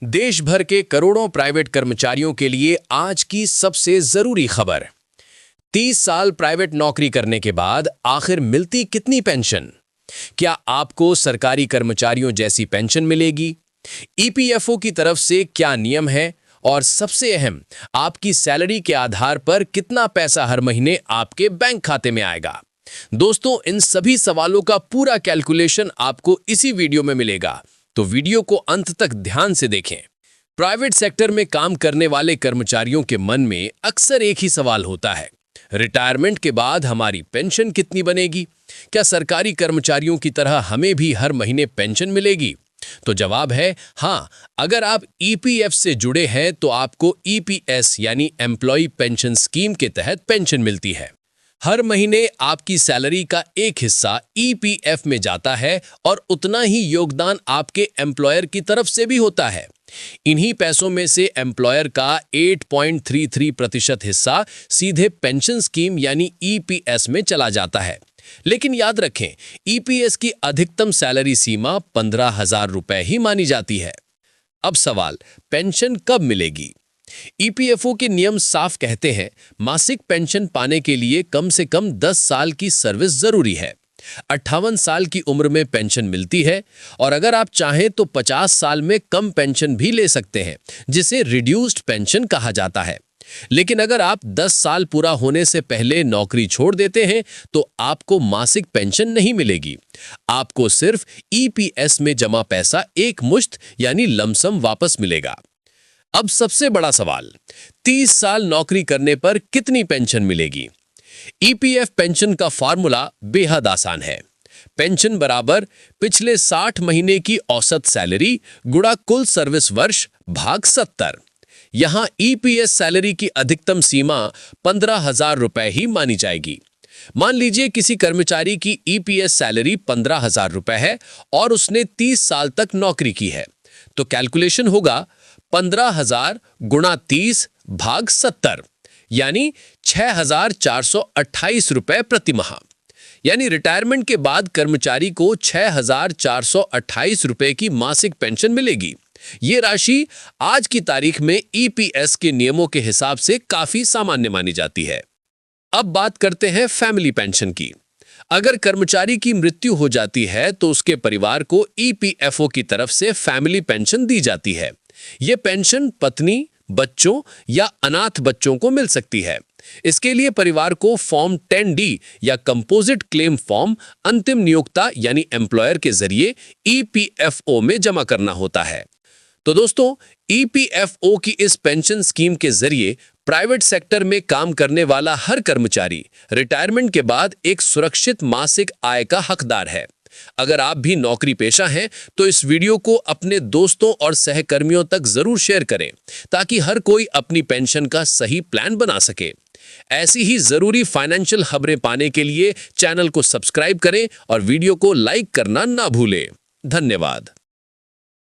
देश भर के करोड़ों प्राइवेट कर्मचारियों के लिए आज की सबसे जरूरी खबर। 30 साल प्राइवेट नौकरी करने के बाद आखिर मिलती कितनी पेंशन? क्या आपको सरकारी कर्मचारियों जैसी पेंशन मिलेगी? ईपीएफओ की तरफ से क्या नियम है? और सबसे अहम, आपकी सैलरी के आधार पर कितना पैसा हर महीने आपके बैंक खाते में आएगा? दोस्तों, इन सभी सवालों का पूरा कैलकुलेशन आपको इसी वीडियो में मिलेगा, तो वीडियो को अंत तक ध्यान से देखें। प्राइवेट सेक्टर में काम करने वाले कर्मचारियों के मन में अक्सर एक ही सवाल होता है, रिटायरमेंट के बाद हमारी पेंशन कितनी बनेगी? क्या सरकारी कर्मचारियों की तरह हमें भी हर महीने पेंशन मिलेगी? तो जवाब है हाँ। अगर आप ईपीएफ से जुड़े हैं तो आपको ईपीएस यानी एम्प्लॉय पेंशन स्कीम के तहत पेंशन मिलती है। हर महीने आपकी सैलरी का एक हिस्सा ईपीएफ में जाता है और उतना ही योगदान आपके एम्प्लॉयर की तरफ से भी होता है। इन्हीं पैसों में से एम्प्लॉयर का 8.33% हिस्सा सीधे पेंशन स्कीम यानी ईपीएस में चला जाता है। लेकिन याद रखें, ईपीएस की अधिकतम सैलरी सीमा 15,000 रुपए ही मानी जाती है। अब सवाल, पेंशन कब मिलेगी? ईपीएफओ के नियम साफ कहते हैं, मासिक पेंशन पाने के लिए कम से कम 10 साल की सर्विस जरूरी है। 58 साल की उम्र में पेंशन मिलती है और अगर आप चाहें तो 50 साल में कम पेंशन भी ले सकते हैं, जिसे रिड्यूस्ड पेंशन कहा जाता है। लेकिन अगर आप 10 साल पूरा होने से पहले नौकरी छोड़ देते हैं तो आपको मासिक पेंशन नहीं मिलेगी। आपको सिर्फ ईपीएस में जमा पैसा एक मुश्त यानी लमसम वापस मिलेगा। अब सबसे बड़ा सवाल, 30 साल नौकरी करने पर कितनी पेंशन मिलेगी? ईपीएफ पेंशन का फॉर्मूला बेहद आसान है। पेंशन बराबर पिछले 60 महीने की औसत सैलरी गुणा कुल सर्विस वर्ष भाग 70। यहां ईपीएस सैलरी की अधिकतम सीमा 15,000 रुपए ही मानी जाएगी। मान लीजिए किसी कर्मचारी की ईपीएस सैलरी 15,000 रुपए है और उसने 30 साल तक नौकरी की है, तो कैलकुलेशन होगा 15,000 गुणा 30 भाग 70 यानी 6,428 रुपए प्रति माह। यानी रिटायरमेंट के बाद कर्मचारी को 6,428 रुपए की मासिक पेंशन मिलेगी। ये राशि आज की तारीख में ईपीएस के नियमों के हिसाब से काफी सामान्य मानी जाती है। अब बात करते हैं फैमिली पेंशन की। अगर कर्मचारी की मृत्यु हो जाती है तो उसके परिवार को ईपीएफओ की तरफ से फैमिली पेंशन दी जाती है। यह पेंशन पत्नी, बच्चों या अनाथ बच्चों को मिल सकती है। इसके लिए परिवार को फॉर्म 10D या कंपोजिट क्लेम फॉर्म अंतिम नियोक्ता यानी एम्प्लॉयर के जरिए ईपीएफओ में जमा करना होता है। तो दोस्तों, ईपीएफओ की इस पेंशन स्कीम के जरिए प्राइवेट सेक्टर में काम करने वाला हर कर्मचारी रिटायरमेंट के बाद एक सुरक्षित मासिक आय का हकदार है। अगर आप भी नौकरी पेशा हैं तो इस वीडियो को अपने दोस्तों और सहकर्मियों तक जरूर शेयर करें, ताकि हर कोई अपनी पेंशन का सही प्लान बना सके। ऐसी ही जरूरी फाइनेंशियल खबरें पाने के लिए चैनल को सब्सक्राइब करें और वीडियो को लाइक करना ना भूलें। धन्यवाद।